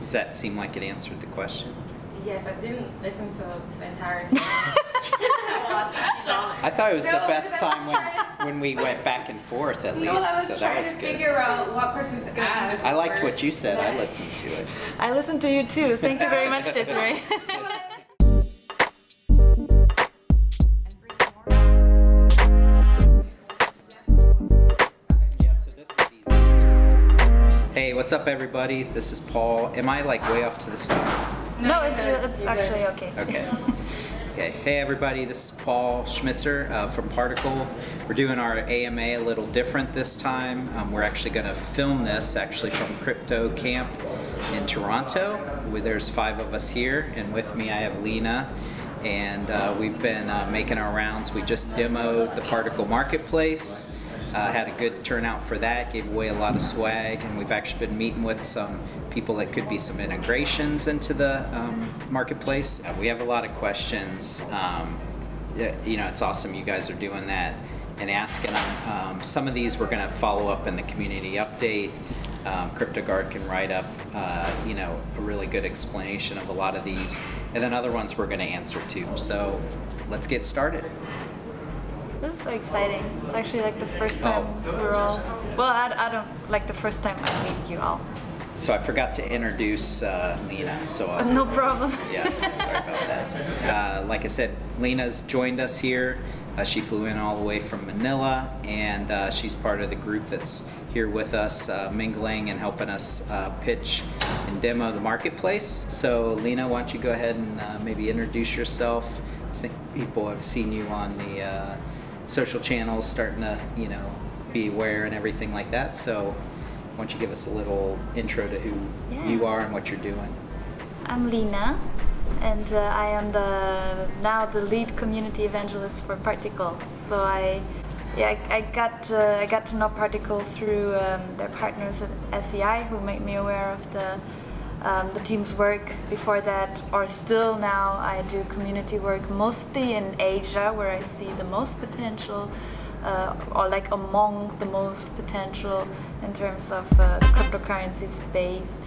Does that seem like it answered the question? Yes, I didn't listen to the entire thing. I thought it was the best time when we went back and forth at least. No, I was so trying that was to good. figure out what questions to ask. I liked what you said. I listened to it. I listened to you too. Thank you very much, Desiree. Hey, what's up everybody? This is Paul. Am I like way off to the side? No, it's actually okay. Okay. Okay. Hey everybody, this is Paul Schmitzer from Particl. We're doing our AMA a little different this time. We're actually going to film this actually from Crypto Camp in Toronto. There's 5 of us here, and with me I have Lina. And we've been making our rounds. We just demoed the Particl marketplace. Had a good turnout for that, gave away a lot of swag, and we've actually been meeting with some people that could be some integrations into the marketplace. We have a lot of questions. You know, it's awesome you guys are doing that and asking them. Some of these we're going to follow up in the community update. CryptoGuard can write up, you know, a really good explanation of a lot of these, and then other ones we're going to answer too. So let's get started. This is so exciting. It's actually like the first time we're all... Well, I don't... Like the first time I meet you all. So I forgot to introduce Lina. So no problem. Yeah, sorry about that. Like I said, Lina's joined us here. She flew in all the way from Manila, and she's part of the group that's here with us, mingling and helping us pitch and demo the marketplace. So Lina, why don't you go ahead and maybe introduce yourself? I think people have seen you on the social channels, starting to, you know, be aware and everything like that. So why don't you give us a little intro to who you are and what you're doing? I'm Lina, and I am now the lead community evangelist for Particl. So I got to know Particl through their partners at SEI, who made me aware of the team's work. Before that, or still now, I do community work mostly in Asia, where I see the most potential, or like among the most potential in terms of the cryptocurrency space.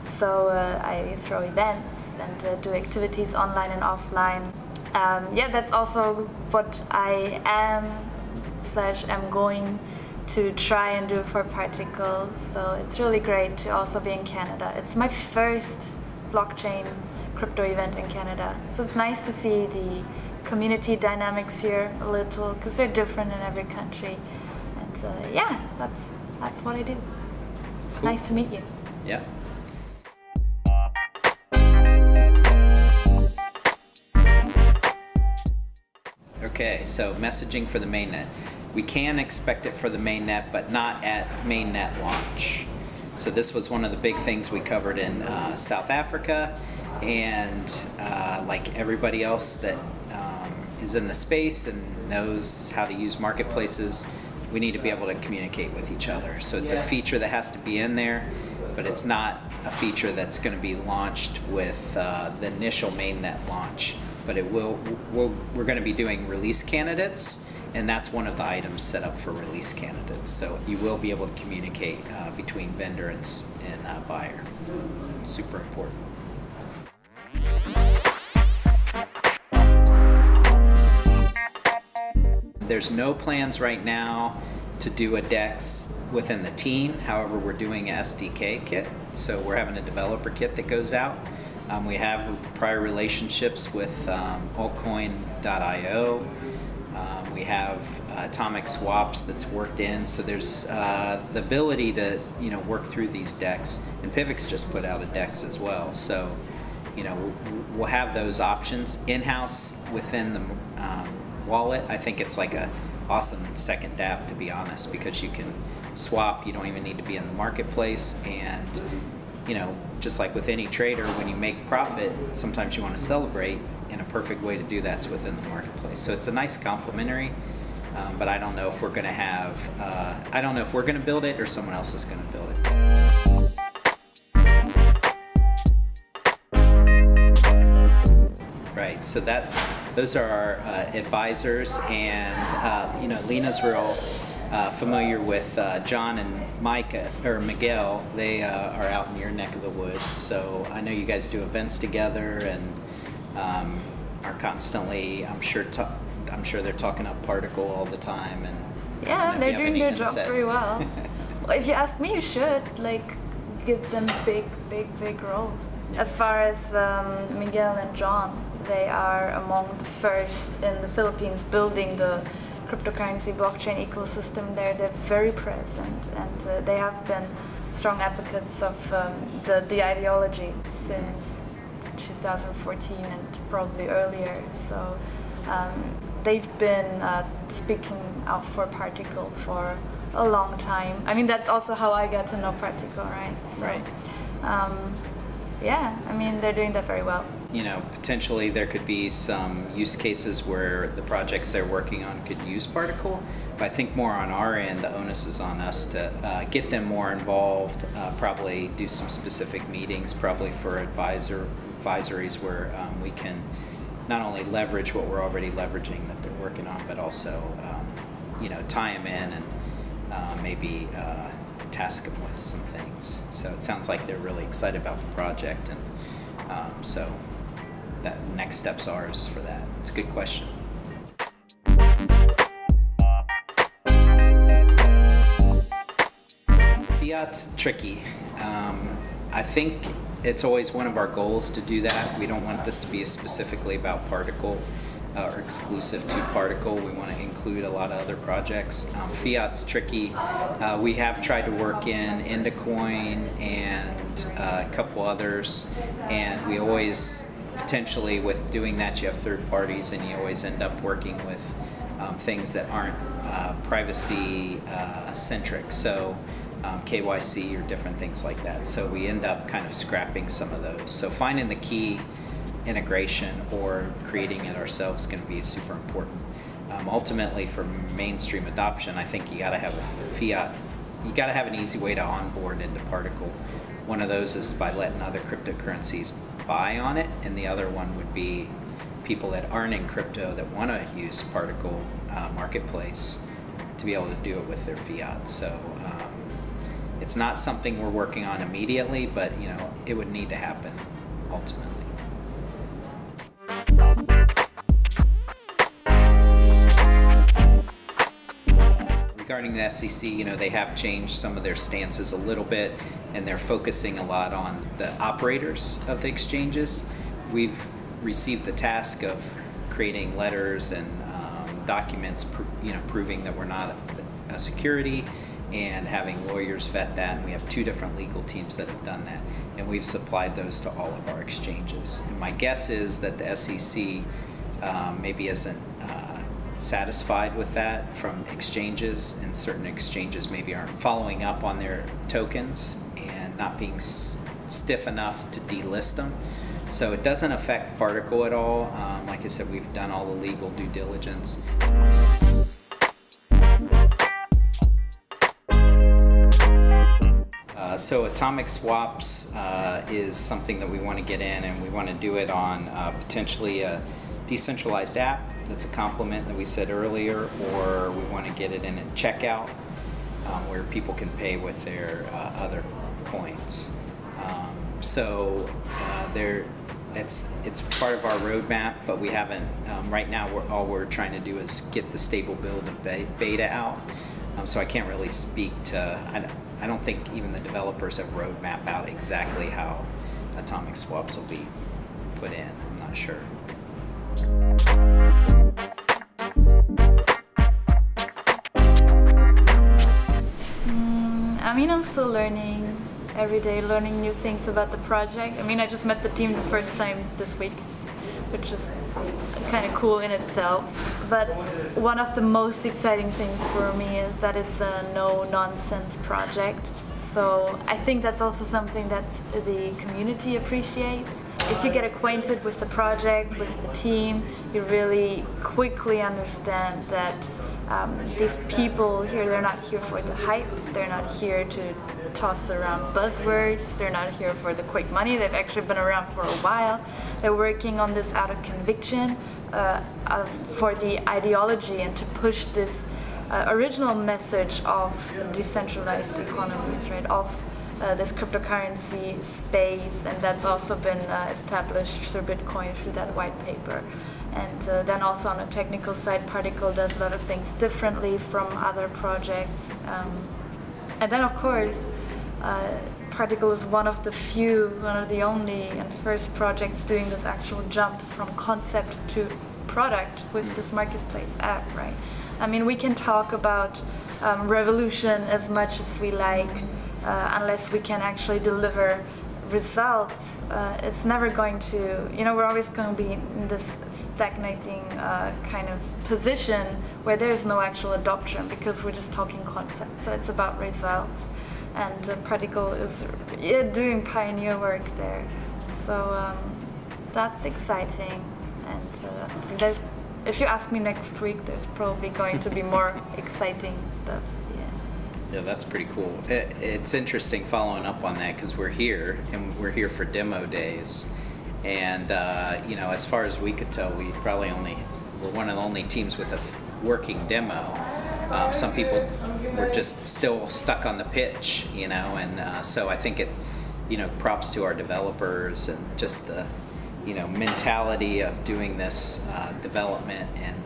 So I throw events and do activities online and offline. Yeah, that's also what I am going to try and do for Particl. So it's really great to also be in Canada. It's my first blockchain crypto event in Canada. So it's nice to see the community dynamics here a little, because they're different in every country. And yeah, that's what I do. Cool. Nice to meet you. Yeah. Okay, so messaging for the mainnet. We can expect it for the mainnet, but not at mainnet launch. So this was one of the big things we covered in South Africa, and like everybody else that is in the space and knows how to use marketplaces, we need to be able to communicate with each other. So it's a feature that has to be in there, but it's not a feature that's going to be launched with the initial mainnet launch. But it we're going to be doing release candidates, and that's one of the items set up for release candidates. So you will be able to communicate between vendor and buyer. Super important. There's no plans right now to do a DEX within the team. However, we're doing an SDK kit. So we're having a developer kit that goes out. We have prior relationships with altcoin.io. We have atomic swaps that's worked in, so there's the ability to, you know, work through these DEX. And Pivx just put out a DEX as well, so, you know, we'll have those options in-house within the wallet. I think it's like a awesome second dApp, to be honest, because you can swap. You don't even need to be in the marketplace, and you know, just like with any trader, when you make profit, sometimes you want to celebrate, and a perfect way to do that's within the marketplace. So it's a nice complementary, but I don't know if we're going to have, I don't know if we're going to build it or someone else is going to build it. Right, so those are our advisors, and you know, Lina's real familiar with John and Miguel, they are out in your neck of the woods. So I know you guys do events together and are constantly, I'm sure they're talking up Particl all the time. And yeah, they're doing their jobs very well. Well, if you ask me, you should give them big roles. Yeah. As far as Miguel and John, they are among the first in the Philippines building the cryptocurrency blockchain ecosystem there. They're very present, and they have been strong advocates of the ideology since 2014 and probably earlier. So they've been speaking out for Particl for a long time. I mean, that's also how I got to know Particl, right? So, right. Yeah, I mean, they're doing that very well. You know, potentially there could be some use cases where the projects they're working on could use Particl, but I think more on our end, the onus is on us to get them more involved, probably do some specific meetings, probably for advisories where we can not only leverage what we're already leveraging that they're working on, but also, you know, tie them in and maybe task them with some things. So it sounds like they're really excited about the project, and so that next step's ours for that. It's a good question. Fiat's tricky. I think it's always one of our goals to do that. We don't want this to be specifically about Particl or exclusive to Particl. We want to include a lot of other projects. Fiat's tricky. We have tried to work in Indacoin and a couple others, and we always, potentially with doing that, you have third parties and you always end up working with things that aren't privacy centric. So KYC or different things like that. So we end up kind of scrapping some of those. So finding the key integration or creating it ourselves is going to be super important. Ultimately, for mainstream adoption, I think you got to have a fiat. You got to have an easy way to onboard into Particl. One of those is by letting other cryptocurrencies buy on it, and the other one would be people that aren't in crypto that want to use Particl marketplace to be able to do it with their fiat. So it's not something we're working on immediately, but you know, it would need to happen ultimately. Regarding the SEC, you know, they have changed some of their stances a little bit, and they're focusing a lot on the operators of the exchanges. We've received the task of creating letters and documents, you know, proving that we're not a security, and having lawyers vet that. And we have 2 different legal teams that have done that, and we've supplied those to all of our exchanges. And my guess is that the SEC maybe isn't satisfied with that from exchanges, and certain exchanges maybe aren't following up on their tokens and not being stiff enough to delist them. So it doesn't affect Particl at all. Like I said, we've done all the legal due diligence. So atomic swaps is something that we want to get in, and we want to do it on potentially a decentralized app that's a complement that we said earlier, or we want to get it in a checkout where people can pay with their other coins. It's part of our roadmap, but we haven't, right now all we're trying to do is get the stable build of beta out. So I can't really speak to, I don't think even the developers have roadmap out exactly how atomic swaps will be put in. I'm not sure. I mean, I'm still learning every day, learning new things about the project. I mean, I just met the team the first time this week, which is kind of cool in itself. But one of the most exciting things for me is that it's a no-nonsense project. So I think that's also something that the community appreciates. If you get acquainted with the project, with the team, you really quickly understand that these people here, they're not here for the hype, they're not here to toss around buzzwords, they're not here for the quick money. They've actually been around for a while. They're working on this out of conviction, for the ideology, and to push this original message of decentralized economies, right? Of this cryptocurrency space, and that's also been established through Bitcoin, through that white paper. And then also on a technical side, Particl does a lot of things differently from other projects. And then of course, Particl is one of the only and first projects doing this actual jump from concept to product with this marketplace app, right? I mean, we can talk about revolution as much as we like, unless we can actually deliver results, it's never going to, we're always going to be in this stagnating kind of position where there's no actual adoption because we're just talking concepts. So it's about results, and Particl is doing pioneer work there. So that's exciting, and if you ask me next week, there's probably going to be more exciting stuff. Yeah, that's pretty cool. It's interesting following up on that because we're here for demo days, and as far as we could tell, we're one of the only teams with a working demo. Some people were just still stuck on the pitch, and so I think props to our developers and just the mentality of doing this development and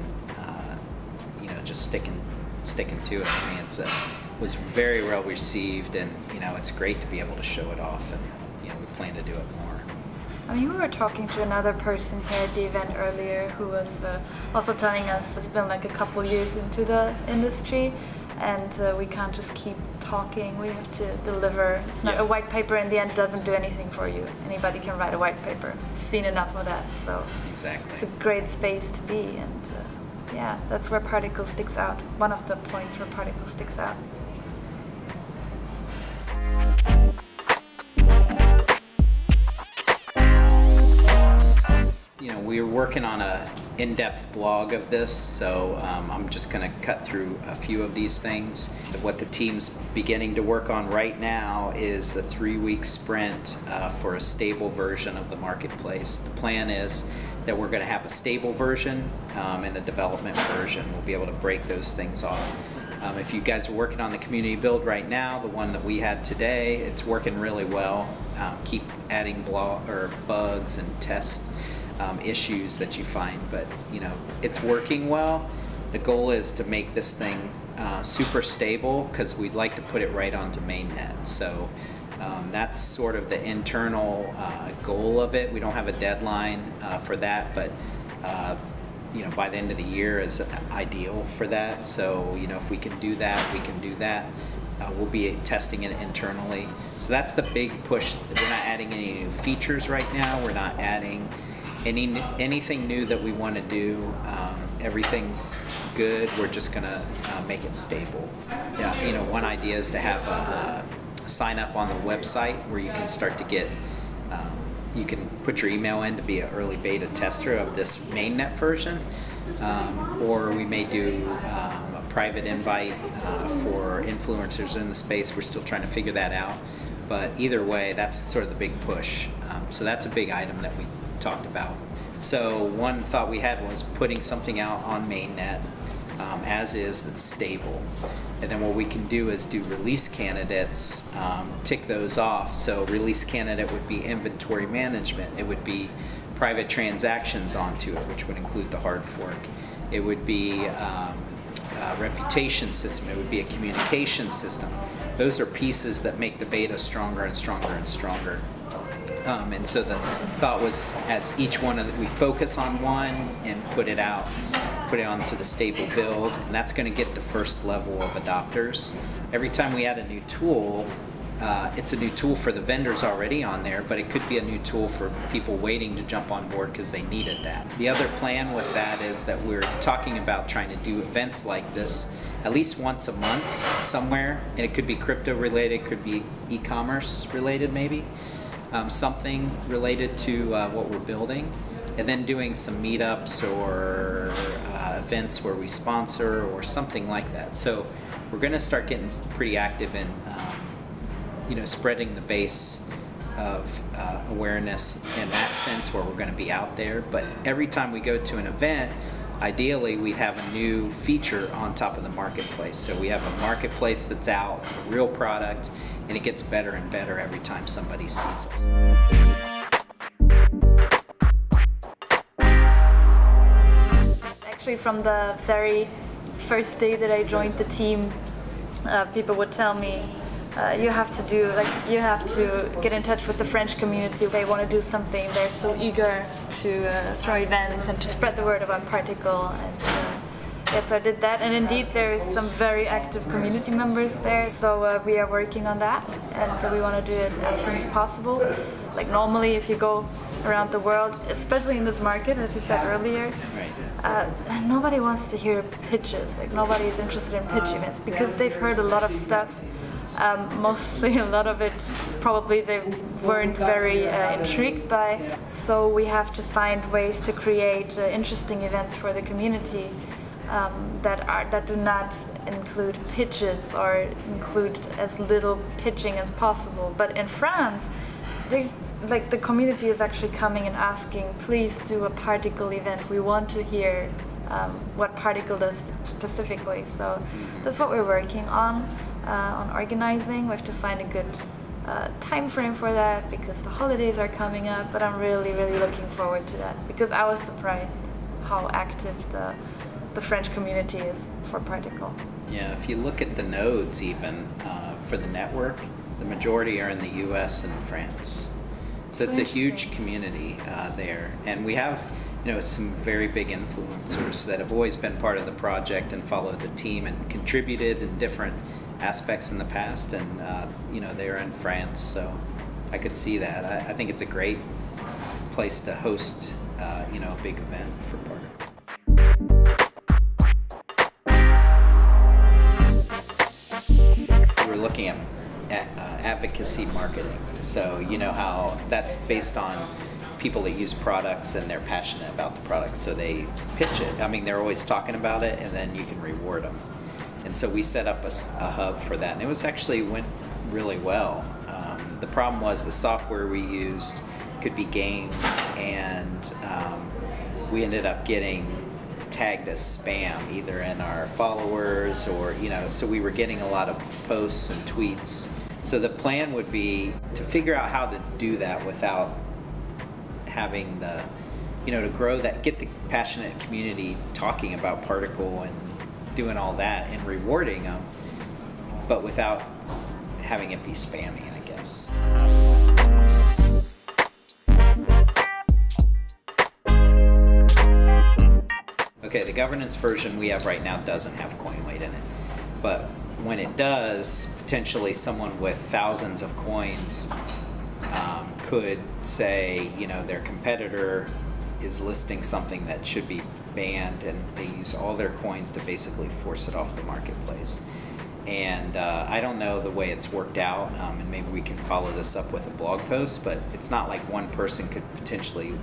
just sticking to it. I mean, was very well received, and it's great to be able to show it off, and we plan to do it more. I mean, we were talking to another person here at the event earlier who was also telling us it's been like a couple years into the industry, and we can't just keep talking, we have to deliver. It's not a white paper in the end doesn't do anything for you. Anybody can write a white paper. I've seen enough of that, so exactly. It's a great space to be, and yeah, that's where Particl sticks out. One of the points where Particl sticks out. We're working on an in-depth blog of this, so I'm just going to cut through a few of these things. What the team's beginning to work on right now is a 3-week sprint for a stable version of the marketplace. The plan is that we're going to have a stable version and a development version. We'll be able to break those things off. If you guys are working on the community build right now, the one that we had today, it's working really well. Keep adding bugs and test issues that you find, but it's working well. The goal is to make this thing super stable because we'd like to put it right onto MAINNET. So that's sort of the internal goal of it. We don't have a deadline for that, but by the end of the year is ideal for that. So if we can do that, we can do that. We'll be testing it internally. So that's the big push. We're not adding any new features right now. We're not adding anything new that we want to do. Everything's good. We're just gonna make it stable. Yeah, one idea is to have a sign up on the website where you can start to get. You can put your email in to be an early beta tester of this MAINNET version, or we may do a private invite for influencers in the space. We're still trying to figure that out, but either way, that's sort of the big push. So that's a big item that we talked about. So one thought we had was putting something out on MAINNET as is that's stable, and then what we can do is do release candidates, tick those off. So release candidate would be inventory management, it would be private transactions onto it, which would include the hard fork, it would be a reputation system, it would be a communication system. Those are pieces that make the beta stronger and stronger and stronger. And so the thought was, as each one we focus on one and put it onto the stable build, and that's going to get the first level of adopters. Every time we add a new tool, it's a new tool for the vendors already on there, but it could be a new tool for people waiting to jump on board because they needed that. The other plan with that is that we're talking about trying to do events like this at least once a month somewhere, and it could be crypto related, could be e-commerce related maybe. Something related to what we're building, and then doing some meetups or events where we sponsor or something like that. So we're going to start getting pretty active in spreading the base of awareness in that sense, where we're going to be out there. But every time we go to an event, ideally we'd have a new feature on top of the marketplace. So we have a marketplace that's out, a real product, and it gets better and better every time somebody sees us. Actually, from the very first day that I joined the team, people would tell me, you have to get in touch with the French community. They want to do something. They're so eager to throw events and to spread the word about Particl. And yes, I did that. And indeed, there's some very active community members there. So we are working on that, and we want to do it as soon as possible. Like normally, if you go around the world, especially in this market, as you said earlier, nobody wants to hear pitches. Like nobody is interested in pitch events because they've heard a lot of stuff. Mostly a lot of it probably they weren't very intrigued by. So we have to find ways to create interesting events for the community that do not include pitches or include as little pitching as possible. But in France, there's like the community is actually coming and asking, please do a Particl event. We want to hear what Particl does specifically. So that's what we're working on organizing. We have to find a good time frame for that because the holidays are coming up. But I'm really, really looking forward to that because I was surprised how active the French community is for Particl. Yeah, if you look at the nodes even for the network, the majority are in the US and France. So it's a huge community there. And we have some very big influencers that have always been part of the project and followed the team and contributed in different aspects in the past. And they're in France, so I could see that. I think it's a great place to host a big event for Particl. We're looking at advocacy marketing. So you know how that's based on people that use products and they're passionate about the product, so they pitch it. I mean, they're always talking about it, and then you can reward them. And so we set up a hub for that, and it went really well. The problem was the software we used could be gamed, and we ended up getting tagged as spam either in our followers or so we were getting a lot of posts and tweets. So the plan would be to figure out how to do that without having the to grow that, get the passionate community talking about Particl and doing all that and rewarding them, but without having it be spammy, I guess. Okay, the governance version we have right now doesn't have coin weight in it, but when it does, potentially someone with thousands of coins could say, their competitor is listing something that should be banned, and they use all their coins to basically force it off the marketplace. And I don't know the way it's worked out, and maybe we can follow this up with a blog post, but it's not like one person could potentially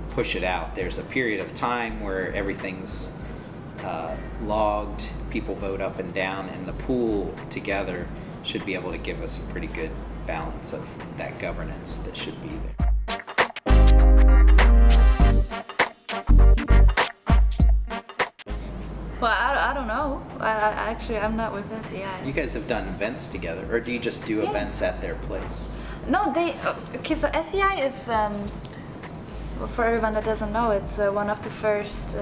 push it out. There's a period of time where everything's logged, people vote up and down, and the pool together should be able to give us a pretty good balance of that governance that should be there. Well, I don't know. I'm not with SEI. You guys have done events together, or do you just do events at their place? No, okay, so SEI is, well, for everyone that doesn't know, it's one of the first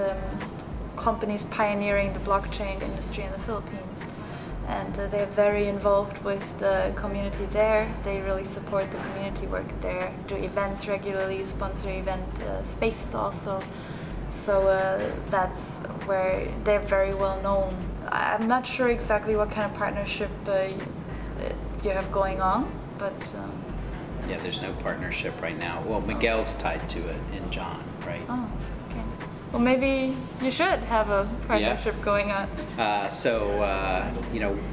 companies pioneering the blockchain industry in the Philippines. And they're very involved with the community there. They really support the community work there, do events regularly, sponsor event spaces also. So that's where they're very well known. I'm not sure exactly what kind of partnership you have going on, but... Yeah, there's no partnership right now. Well, Miguel's tied to it, and John, right? Oh, okay. Well, maybe you should have a partnership going on.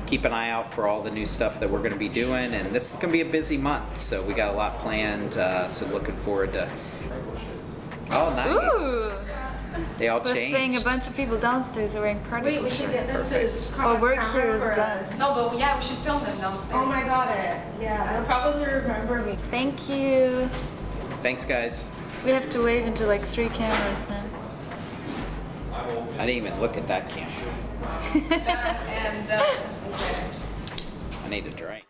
Keep an eye out for all the new stuff that we're going to be doing, and this is going to be a busy month, so we got a lot planned, so looking forward to... Oh, nice! Ooh. They all changed. We're seeing a bunch of people downstairs wearing Particl. Wait, we should get them to Our work here is done. No, but yeah, we should film them downstairs. Oh my god, yeah, they'll probably remember me. Thank you. Thanks, guys. We have to wait until like 3 cameras now. I didn't even look at that camera. That and okay. I need a drink.